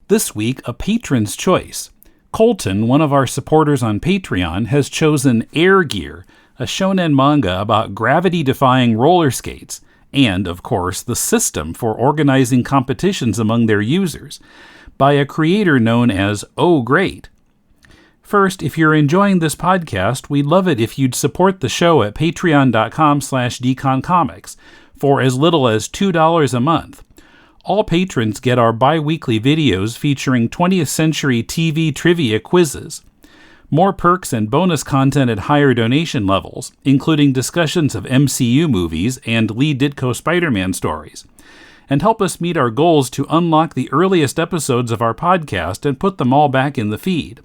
This week, a patron's choice. Colton, one of our supporters on Patreon, has chosen Air Gear, a shonen manga about gravity-defying roller skates, and, of course, the system for organizing competitions among their users, by a creator known as Oh Great. First, if you're enjoying this podcast, we'd love it if you'd support the show at patreon.com/deconcomics for as little as $2 a month. All patrons get our bi-weekly videos featuring 20th century TV trivia quizzes, more perks and bonus content at higher donation levels, including discussions of MCU movies and Lee Ditko Spider-Man stories, and help us meet our goals to unlock the earliest episodes of our podcast and put them all back in the feed.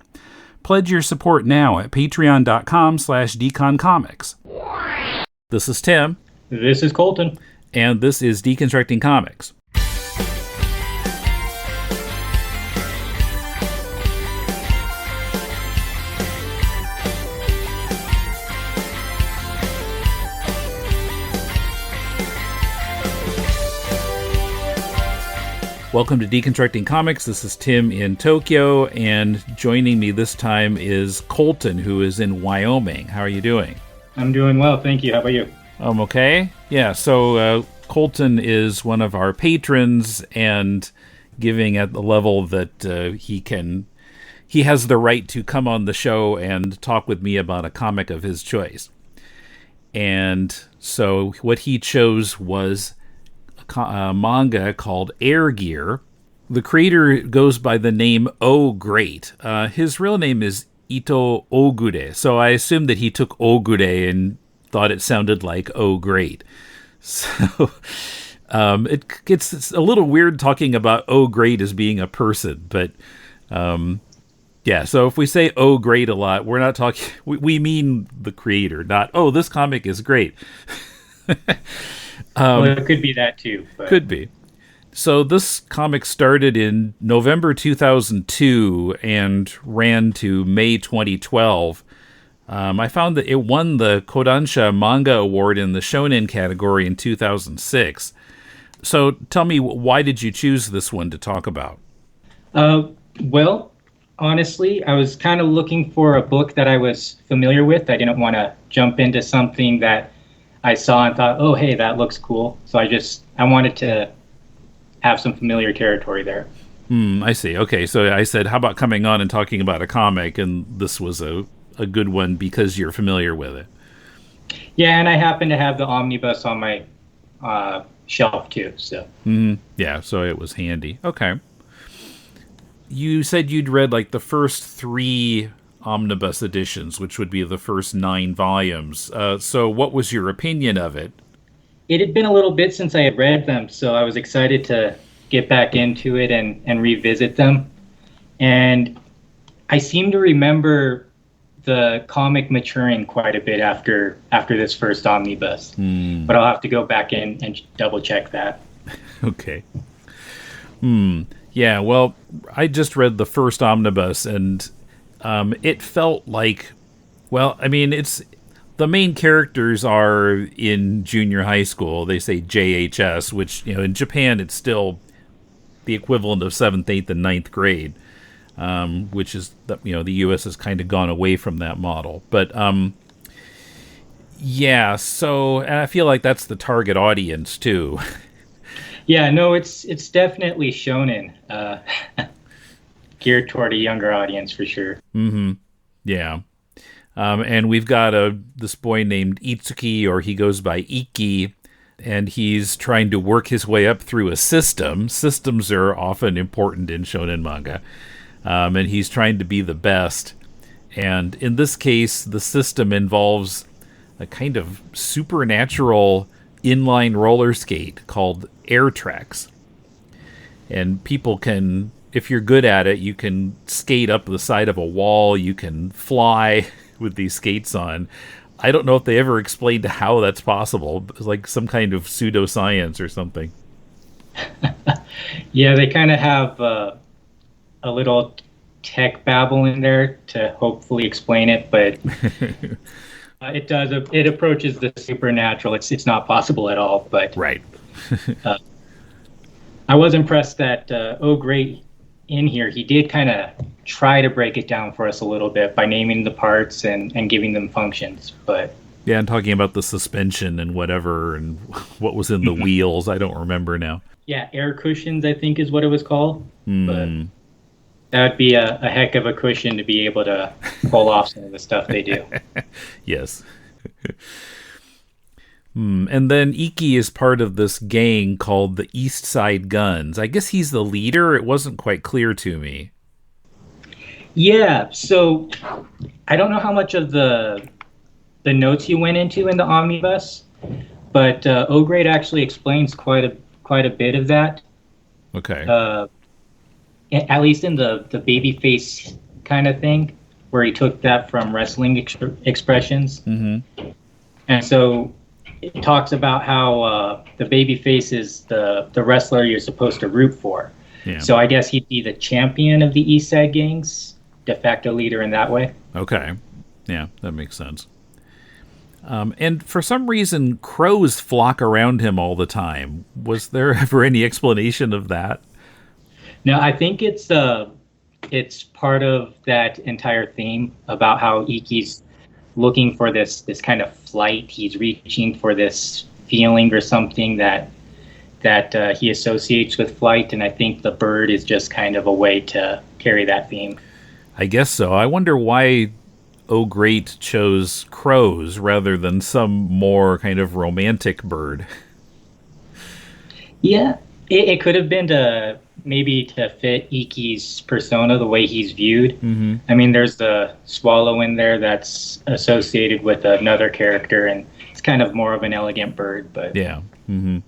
Pledge your support now at patreon.com/deconcomics. This is Tim. This is Colton. And this is Deconstructing Comics. Welcome to Deconstructing Comics. This is Tim in Tokyo, and joining me this time is Colton, who is in Wyoming. How are you doing? I'm doing well, thank you. How about you? I'm okay. Yeah, so Colton is one of our patrons and giving at the level that he has the right to come on the show and talk with me about a comic of his choice. And so what he chose was a manga called Air Gear. The creator goes by the name Oh Great. His real name is Ito Ogure, so I assumed that he took Ogure and thought it sounded like Oh Great. So it's a little weird talking about Oh Great as being a person, but yeah, so if we say Oh Great a lot, we're not talking, we mean the creator, not, oh, this comic is great. Well, it could be that too. But. Could be. So this comic started in November 2002 and ran to May 2012. I found that it won the Kodansha Manga Award in the Shonen category in 2006. So tell me, why did you choose this one to talk about? Well, honestly, I was kind of looking for a book that I was familiar with. I didn't want to jump into something that I saw and thought, oh, hey, that looks cool. So I wanted to have some familiar territory there. I see. Okay, so I said, how about coming on and talking about a comic? And this was a good one because you're familiar with it. Yeah, and I happen to have the omnibus on my shelf too. So. Yeah, so it was handy. Okay. You said you'd read like the first 3 omnibus editions, which would be the first 9 volumes. So what was your opinion of it? It had been a little bit since I had read them, so I was excited to get back into it and revisit them. And I seem to remember the comic maturing quite a bit after this first omnibus. But I'll have to go back in and double check that. Okay. Yeah, well, I just read the first omnibus, and it felt like, well, I mean, the main characters are in junior high school. They say JHS, which, in Japan, it's still the equivalent of 7th, 8th, and 9th grade, which is, the U.S. has kind of gone away from that model. But, yeah, so, and I feel like that's the target audience, too. Yeah, no, it's definitely shonen. Geared toward a younger audience for sure. Yeah. And we've got this boy named Itsuki, or he goes by Iki, and he's trying to work his way up through a system. Systems are often important in shonen manga. And he's trying to be the best. And in this case, the system involves a kind of supernatural inline roller skate called Air Tracks. And people can, if you're good at it, you can skate up the side of a wall, you can fly with these skates on. I don't know if they ever explained how that's possible. It's like some kind of pseudoscience or something. Yeah, they kind of have a little tech babble in there to hopefully explain it, but it approaches the supernatural. It's not possible at all, but right. I was impressed that Oh Great in here, he did kind of try to break it down for us a little bit by naming the parts and giving them functions. But Yeah, and talking about the suspension and whatever and what was in the wheels. I don't remember now. yeah, air cushions, I think is what it was called. But Hmm. that would be a heck of a cushion to be able to pull off some of the stuff they do. Yes. And then Iki is part of this gang called the East Side Guns. I guess he's the leader. It wasn't quite clear to me. Yeah, so I don't know how much of the notes you went into in the omnibus, but O'Grade actually explains quite a bit of that. Okay. At least in the babyface kind of thing, where he took that from wrestling expressions. Mm-hmm. And so it talks about how the babyface is the wrestler you're supposed to root for. Yeah. So I guess he'd be the champion of the East Side Gangs, de facto leader in that way. Okay. Yeah, that makes sense. And for some reason, crows flock around him all the time. Was there ever any explanation of that? No, I think it's part of that entire theme about how Iki's looking for this kind of flight. He's reaching for this feeling or something that he associates with flight, and I think the bird is just kind of a way to carry that theme. I guess so. I wonder why O'Grate chose crows rather than some more kind of romantic bird. Yeah, it could have been to maybe to fit Iki's persona, the way he's viewed. Mm-hmm. I mean, there's the swallow in there that's associated with another character, and it's kind of more of an elegant bird. But Yeah. Mm-hmm.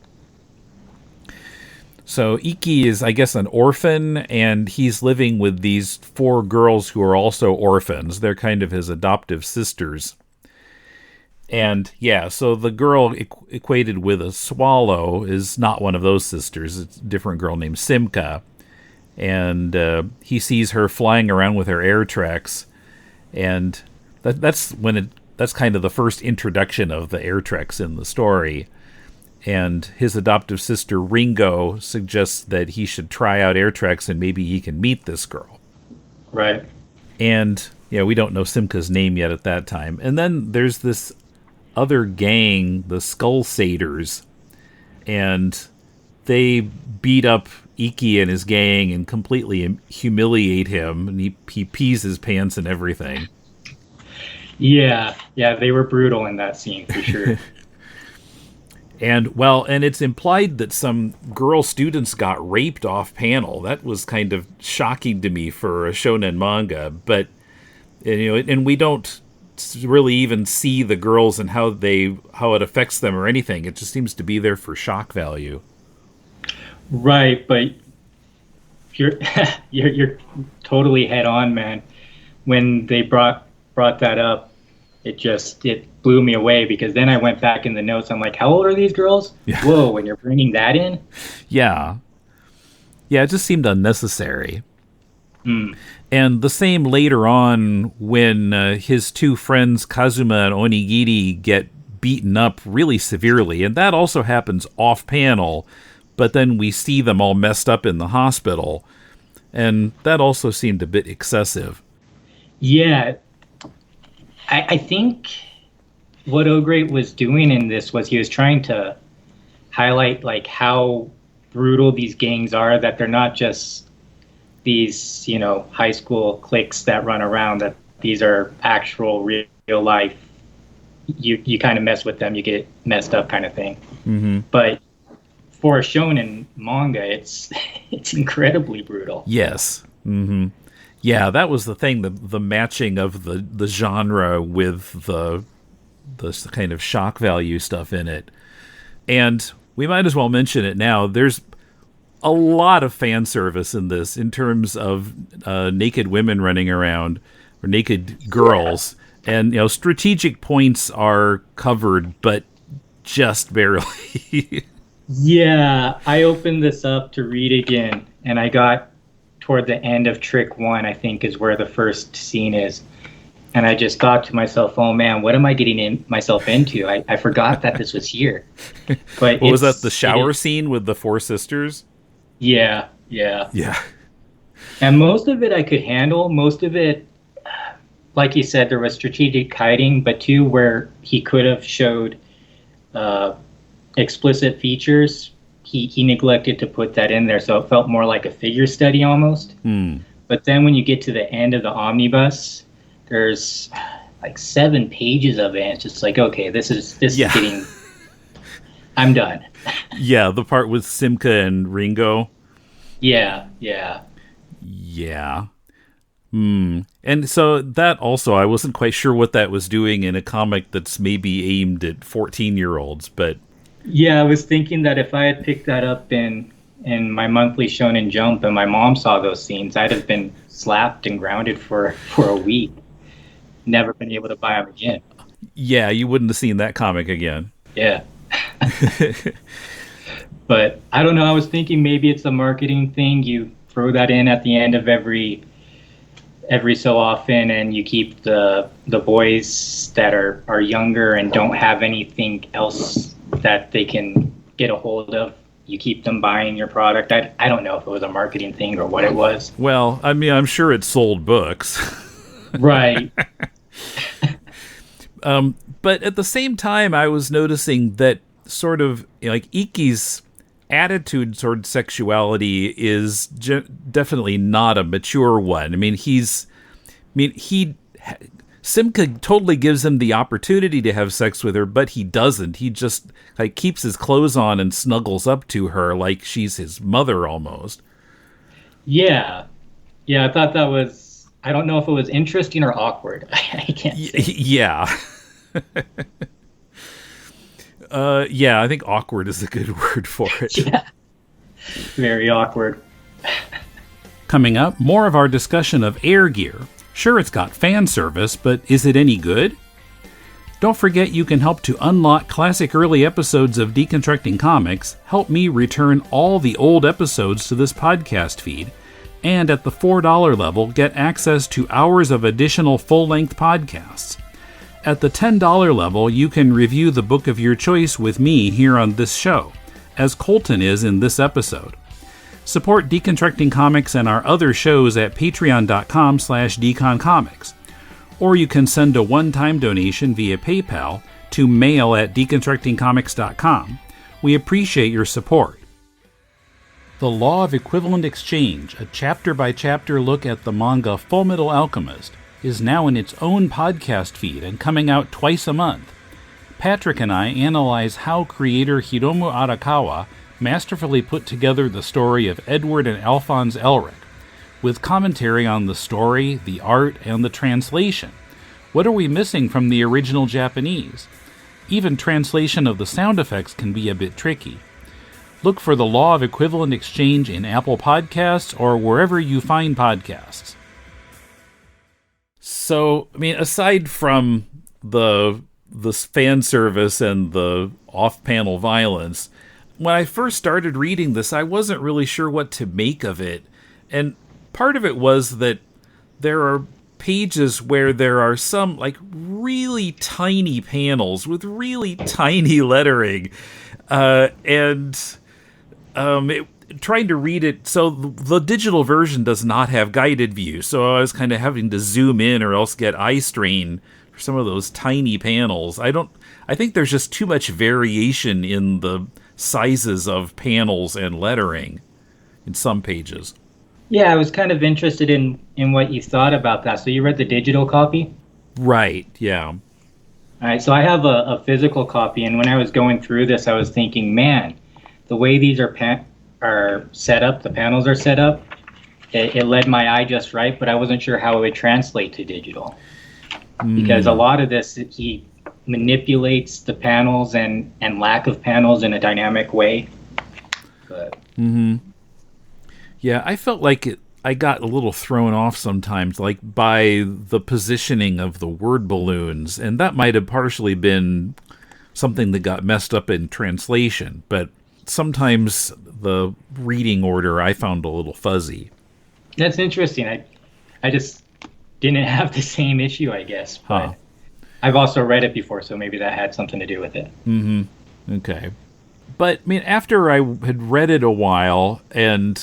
So Iki is, I guess, an orphan, and he's living with these 4 girls who are also orphans. They're kind of his adoptive sisters. And yeah, so the girl equated with a swallow is not one of those sisters. It's a different girl named Simka. And he sees her flying around with her air treks. And that's kind of the first introduction of the air treks in the story. And his adoptive sister Ringo suggests that he should try out air treks and maybe he can meet this girl. right. And yeah, we don't know Simka's name yet at that time. And then there's this other gang, the Skull Satyrs, and they beat up Iki and his gang and completely humiliate him, and he pees his pants and everything. Yeah, they were brutal in that scene for sure. And it's implied that some girl students got raped off panel. That was kind of shocking to me for a shonen manga, but and we don't really even see the girls and how it affects them or anything. It just seems to be there for shock value. Right, but you're totally head on, man. When they brought that up, it blew me away, because then I went back in the notes. I'm like, how old are these girls? Yeah. Whoa, when you're bringing that in? Yeah, it just seemed unnecessary. Mm. And the same later on when his 2 friends Kazuma and Onigiri get beaten up really severely, and that also happens off panel, but then we see them all messed up in the hospital, and that also seemed a bit excessive. Yeah, I think what O'Grate was doing in this was he was trying to highlight like how brutal these gangs are, that they're not just these, high school cliques that run around, that these are actual real life, you kind of mess with them, you get messed up kind of thing. Mm-hmm. But for a shonen manga, it's incredibly brutal. Yes. Mm-hmm. Yeah, that was the thing, the matching of the genre with the kind of shock value stuff in it. And we might as well mention it now. There's a lot of fan service in this in terms of naked women running around, or naked girls. And, strategic points are covered, but just barely. Yeah, I opened this up to read again, and I got toward the end of Trick 1, I think, is where the first scene is. And I just thought to myself, oh man, what am I getting myself into? I forgot that this was here. But was that the shower scene with the 4 sisters? Yeah. Yeah. And most of it I could handle. Most of it, like you said, there was strategic hiding, but too where he could have showed uh, explicit features, he neglected to put that in there, so it felt more like a figure study almost. But then when you get to the end of the omnibus, there's like 7 pages of it, and it's just like, okay, this is getting. I'm done. Yeah, the part with Simca and Ringo. Yeah. Yeah. And so that also, I wasn't quite sure what that was doing in a comic that's maybe aimed at 14-year-olds, but... Yeah, I was thinking that if I had picked that up in my monthly Shonen Jump and my mom saw those scenes, I'd have been slapped and grounded for a week. Never been able to buy them again. Yeah, you wouldn't have seen that comic again. Yeah. But I don't know, I was thinking maybe it's a marketing thing. You throw that in at the end of every so often, and you keep the boys that are younger and don't have anything else that they can get a hold of. You keep them buying your product. I don't know if it was a marketing thing or what it was. Well, I mean, I'm sure it sold books. Right. But at the same time, I was noticing that sort of, like, Ikki's attitude toward sexuality is definitely not a mature one. I mean, Simca totally gives him the opportunity to have sex with her, but he doesn't. He just like keeps his clothes on and snuggles up to her like she's his mother almost. Yeah. I thought that was, I don't know if it was interesting or awkward. I can't say. Yeah. Yeah, I think awkward is a good word for it. Yeah. Very awkward. Coming up, more of our discussion of Air Gear. Sure, it's got fan service, but is it any good? Don't forget you can help to unlock classic early episodes of Deconstructing Comics, help me return all the old episodes to this podcast feed, and at the $4 level, get access to hours of additional full-length podcasts. At the $10 level, you can review the book of your choice with me here on this show, as Colton is in this episode. Support Deconstructing Comics and our other shows at patreon.com/deconcomics. Or you can send a one-time donation via PayPal to mail@deconstructingcomics.com. We appreciate your support. The Law of Equivalent Exchange, a chapter-by-chapter look at the manga Fullmetal Alchemist, is now in its own podcast feed and coming out twice a month. Patrick and I analyze how creator Hiromu Arakawa masterfully put together the story of Edward and Alphonse Elric, with commentary on the story, the art, and the translation. What are we missing from the original Japanese? Even translation of the sound effects can be a bit tricky. Look for The Law of Equivalent Exchange in Apple Podcasts or wherever you find podcasts. So, I mean, aside from the fan service and the off-panel violence, when I first started reading this, I wasn't really sure what to make of it. And part of it was that there are pages where there are some like really tiny panels with really tiny lettering. Trying to read it, so the digital version does not have guided view, so I was kind of having to zoom in or else get eye strain for some of those tiny panels. I think there's just too much variation in the sizes of panels and lettering in some pages. Yeah, I was kind of interested in what you thought about that. So you read the digital copy? Right, yeah. All right, so I have a physical copy, and when I was going through this, I was thinking, man, the way these are set up, the panels are set up, it led my eye just right, but I wasn't sure how it would translate to digital. Because a lot of this, he manipulates the panels and lack of panels in a dynamic way. But yeah, I felt like I got a little thrown off sometimes, like by the positioning of the word balloons, and that might have partially been something that got messed up in translation, but sometimes the reading order I found a little fuzzy. That's interesting. I just didn't have the same issue, I guess. But I've also read it before, so maybe that had something to do with it. Okay. But, I mean, after I had read it a while, and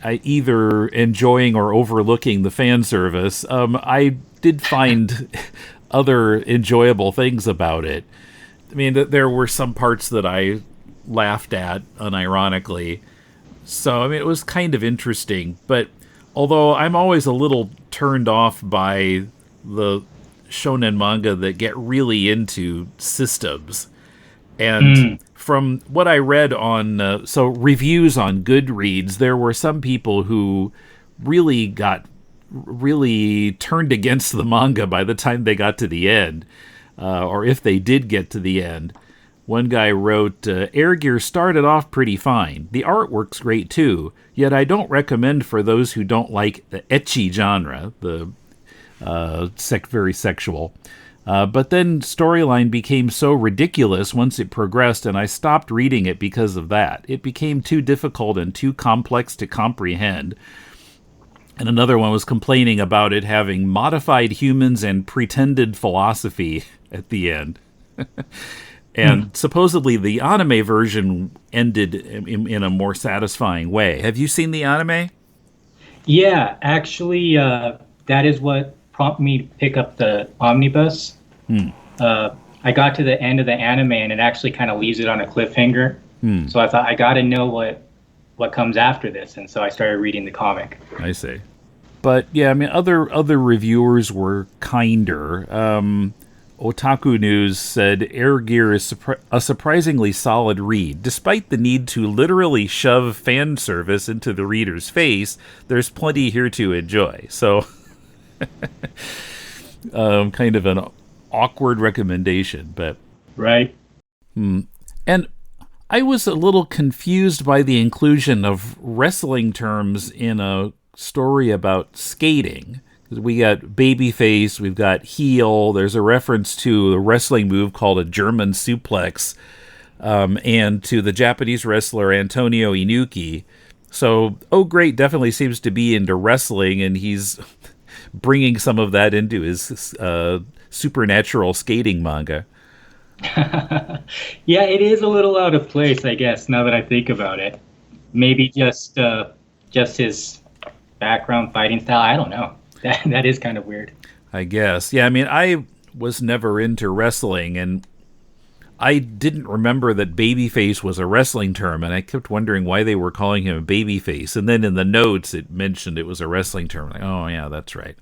I either enjoying or overlooking the fan service. I did find other enjoyable things about it. I mean, there were some parts that I laughed at unironically. So, I mean, it was kind of interesting. But although I'm always a little turned off by the shonen manga that get really into systems. And from what I read on, so reviews on Goodreads, there were some people who really turned against the manga by the time they got to the end, or if they did get to the end. One guy wrote, Air Gear started off pretty fine. The artwork's great too, yet I don't recommend for those who don't like the ecchi genre, the very sexual. But then storyline became so ridiculous once it progressed, and I stopped reading it because of that. It became too difficult and too complex to comprehend. And another one was complaining about it having modified humans and pretended philosophy at the end. And supposedly the anime version ended in a more satisfying way. Have you seen the anime? Yeah, actually, that is what prompted me to pick up the omnibus. I got to the end of the anime, and it actually kind of leaves it on a cliffhanger. So I thought, I got to know what comes after this, and so I started reading the comic. I see. But yeah, I mean, other reviewers were kinder. Otaku News said Air Gear is a surprisingly solid read. Despite the need to literally shove fan service into the reader's face, there's plenty here to enjoy. So, kind of an awkward recommendation, but... Right. And I was a little confused by the inclusion of wrestling terms in a story about skating. We got babyface, we've got heel, there's a reference to a wrestling move called a German suplex, and to the Japanese wrestler Antonio Inoki. So, Oh Great definitely seems to be into wrestling, and he's bringing some of that into his supernatural skating manga. Yeah, it is a little out of place, I guess, now that I think about it. Maybe just his background fighting style, I don't know. That is kind of weird. I guess. Yeah, I mean, I was never into wrestling, and I didn't remember that babyface was a wrestling term, and I kept wondering why they were calling him a babyface. And then in the notes, it mentioned it was a wrestling term. Like, oh, yeah, that's right.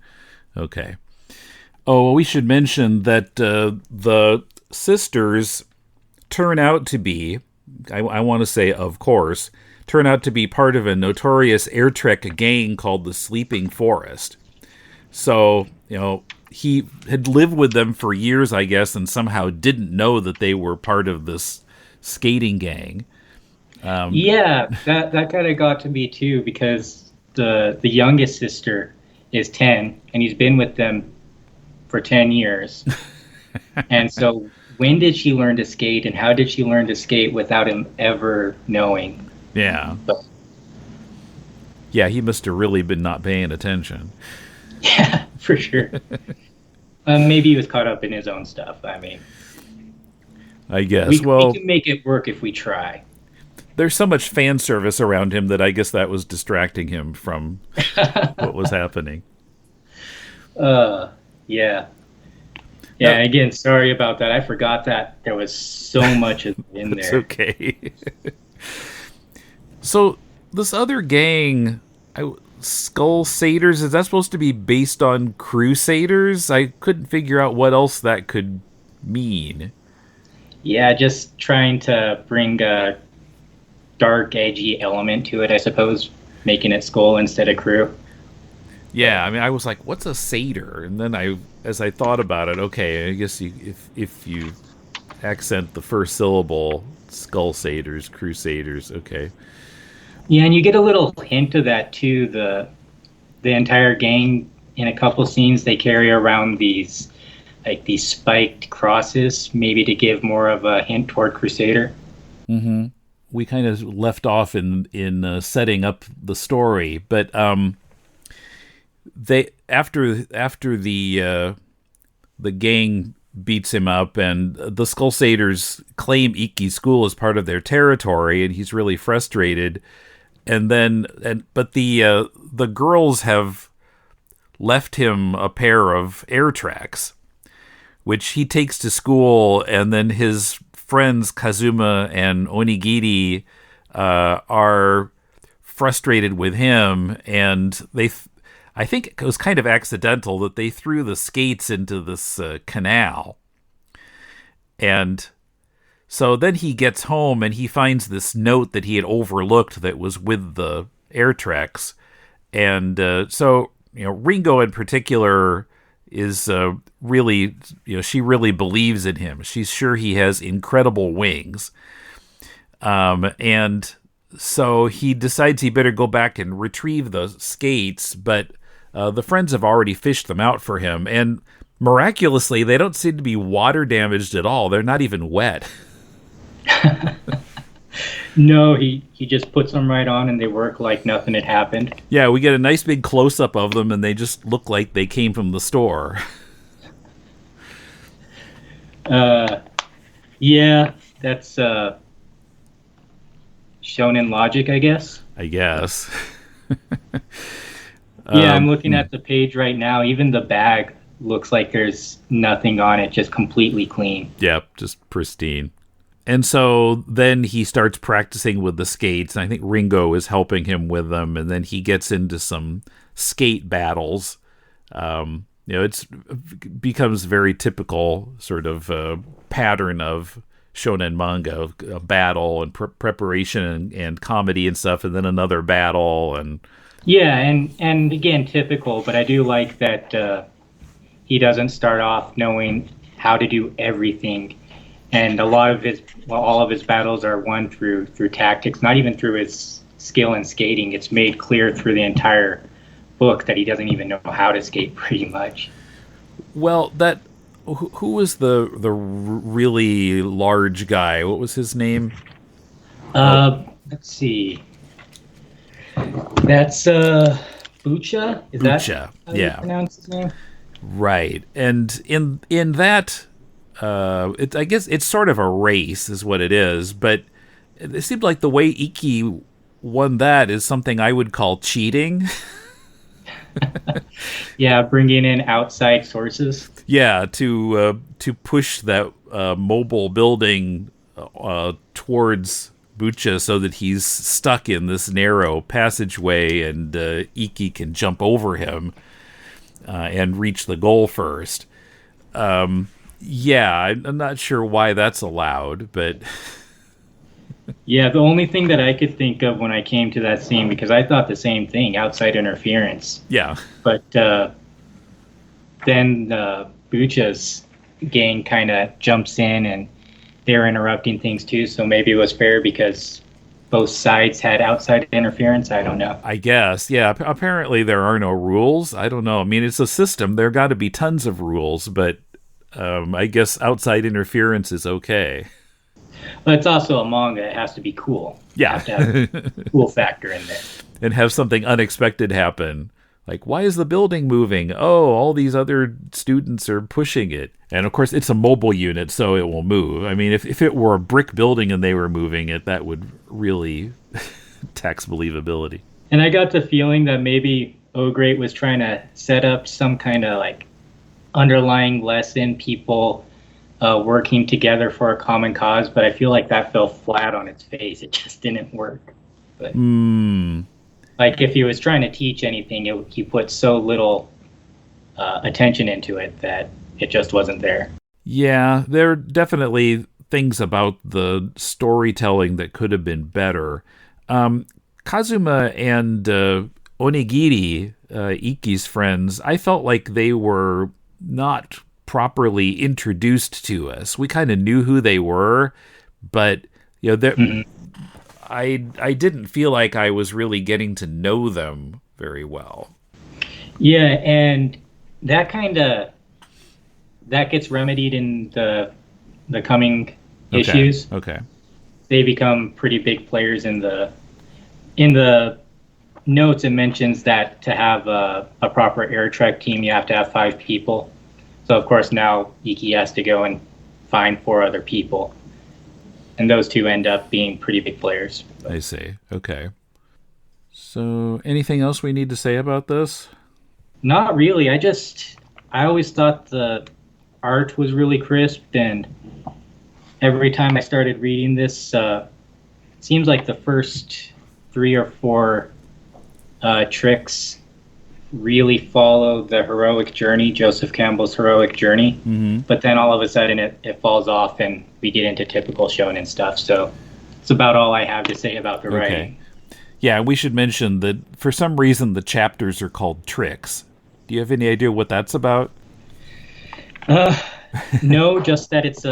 Okay. Oh, well, we should mention that the sisters turn out to be, I want to say, of course, turn out to be part of a notorious air trek gang called the Sleeping Forest. So, you know, he had lived with them for years, I guess, and somehow didn't know that they were part of this skating gang. Yeah, that kind of got to me too, because the youngest sister is 10, and he's been with them for 10 years. And so when did she learn to skate, and how did she learn to skate without him ever knowing? Yeah. Yeah, he must have really been not paying attention. Yeah, for sure. Maybe he was caught up in his own stuff. I mean, I guess. We well, can make it work if we try. There's so much fan service around him that I guess that was distracting him from what was happening. Yeah. Yeah, again, sorry about that. I forgot that there was so much in there. It's okay. So, this other gang... Skull Satyrs, is that supposed to be based on Crusaders? I couldn't figure out what else that could mean. Yeah, just trying to bring a dark, edgy element to it, I suppose, making it Skull instead of Crew. Yeah, I mean, I was like, what's a satyr? And then as I thought about it, okay, I guess if you accent the first syllable, Skull Satyrs, Crusaders, okay. Yeah, and you get a little hint of that too. The entire gang, in a couple scenes, they carry around these spiked crosses, maybe to give more of a hint toward Crusader. Mm-hmm. We kind of left off in setting up the story, but they after the gang beats him up, and the Skull Satyrs claim Ikki's school as part of their territory, and he's really frustrated. But the girls have left him a pair of air tracks, which he takes to school, and then his friends Kazuma and Onigiri are frustrated with him, and I think it was kind of accidental that they threw the skates into this canal. And so then he gets home and he finds this note that he had overlooked that was with the air tracks. And Ringo in particular is really, she really believes in him. She's sure he has incredible wings. And so he decides he better go back and retrieve the skates, but the friends have already fished them out for him. And miraculously, they don't seem to be water damaged at all. They're not even wet. No, he just puts them right on and they work like nothing had happened. Yeah, we get a nice big close-up of them and they just look like they came from the store. Yeah, that's shonen logic, I guess. Yeah, I'm looking at the page right now. Even the bag looks like there's nothing on it, just completely clean. Yep, just pristine. And so then he starts practicing with the skates, and I think Ringo is helping him with them, and then he gets into some skate battles. It becomes very typical sort of pattern of shonen manga, a battle and preparation and comedy and stuff, and then another battle. And yeah, and again, typical, but I do like that he doesn't start off knowing how to do everything. And a lot of all of his battles are won through tactics, not even through his skill in skating. It's made clear through the entire book that he doesn't even know how to skate, pretty much. Well, who was the really large guy? What was his name? Let's see. That's Bucha. Is Bucha. That how you pronounce his name? Right. And in that. I guess it's sort of a race is what it is, but it seemed like the way Iki won that is something I would call cheating. Yeah, bringing in outside sources. Yeah, to push that mobile building towards Bucha so that he's stuck in this narrow passageway, and Iki can jump over him and reach the goal first. Yeah, I'm not sure why that's allowed, but... Yeah, the only thing that I could think of when I came to that scene, because I thought the same thing, outside interference. Yeah. But then Bucha's gang kind of jumps in, and they're interrupting things too, so maybe it was fair because both sides had outside interference. I don't know. I guess, yeah. Apparently there are no rules. I don't know. I mean, it's a system. There got to be tons of rules, but... I guess outside interference is okay. But it's also a manga. It has to be cool. Yeah. You have to have a cool factor in there. And have something unexpected happen. Like, why is the building moving? Oh, all these other students are pushing it. And, of course, it's a mobile unit, so it will move. I mean, if it were a brick building and they were moving it, that would really tax believability. And I got the feeling that maybe O-Great was trying to set up some kind of, underlying lesson, people working together for a common cause, but I feel like that fell flat on its face. It just didn't work. But if he was trying to teach anything, he put so little attention into it that it just wasn't there. Yeah, there are definitely things about the storytelling that could have been better. Kazuma and Onigiri, Iki's friends, I felt like they were not properly introduced to us. We kind of knew who they were, but I didn't feel like I was really getting to know them very well. Yeah, and that gets remedied in the coming issues. Okay. They become pretty big players in the notes. It mentions that to have a proper air track team, you have to have 5 people. So, of course, now Iki has to go and find 4 other people. And those 2 end up being pretty big players. I see. Okay. So, anything else we need to say about this? Not really. I always thought the art was really crisp, and every time I started reading this, seems like the first 3 or 4 tricks really follow the heroic journey, Joseph Campbell's heroic journey. Mm-hmm. But then all of a sudden it falls off and we get into typical shonen stuff. So it's about all I have to say about the writing. Yeah, we should mention that for some reason the chapters are called tricks. Do you have any idea what that's about? No, just that it's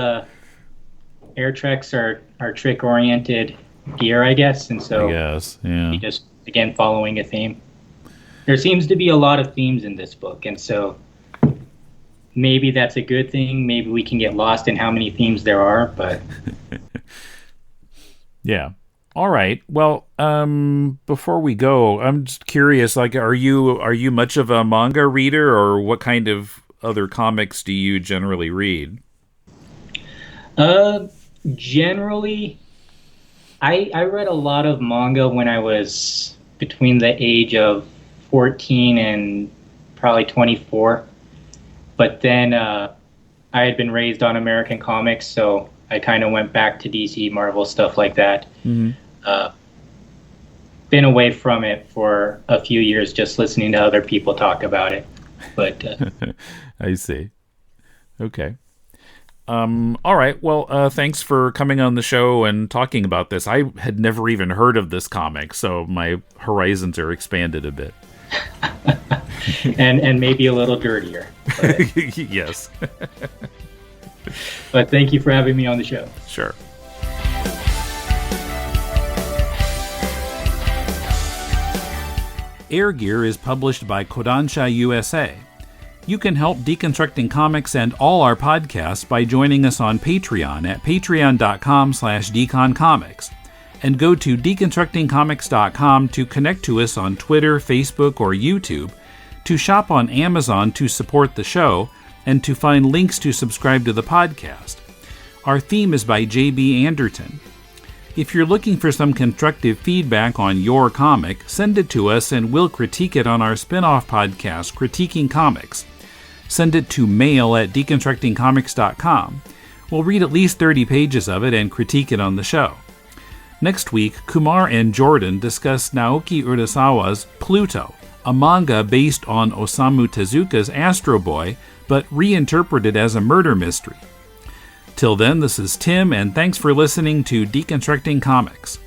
air treks are trick oriented gear, I guess. And so I guess, yeah. he just, again, following a theme. There seems to be a lot of themes in this book, and so maybe that's a good thing. Maybe we can get lost in how many themes there are, but yeah. All right. Well, before we go, I'm just curious, like, are you much of a manga reader, or what kind of other comics do you generally read? Generally, I read a lot of manga when I was between the age of 14 and probably 24. But then I had been raised on American comics, so I kind of went back to DC, Marvel, stuff like that. Mm-hmm. Been away from it for a few years, just listening to other people talk about it. But I see. Okay. All right. Well, thanks for coming on the show and talking about this. I had never even heard of this comic, so my horizons are expanded a bit. and maybe a little dirtier. But, yes. But thank you for having me on the show. Sure. Air Gear is published by Kodansha USA. You can help Deconstructing Comics and all our podcasts by joining us on Patreon at patreon.com/deconcomics, and go to deconstructingcomics.com to connect to us on Twitter, Facebook, or YouTube, to shop on Amazon to support the show, and to find links to subscribe to the podcast. Our theme is by J.B. Anderton. If you're looking for some constructive feedback on your comic, send it to us and we'll critique it on our spin-off podcast, Critiquing Comics. Send it to mail@deconstructingcomics.com. We'll read at least 30 pages of it and critique it on the show. Next week, Kumar and Jordan discuss Naoki Urasawa's Pluto, a manga based on Osamu Tezuka's Astro Boy, but reinterpreted as a murder mystery. Till then, this is Tim, and thanks for listening to Deconstructing Comics.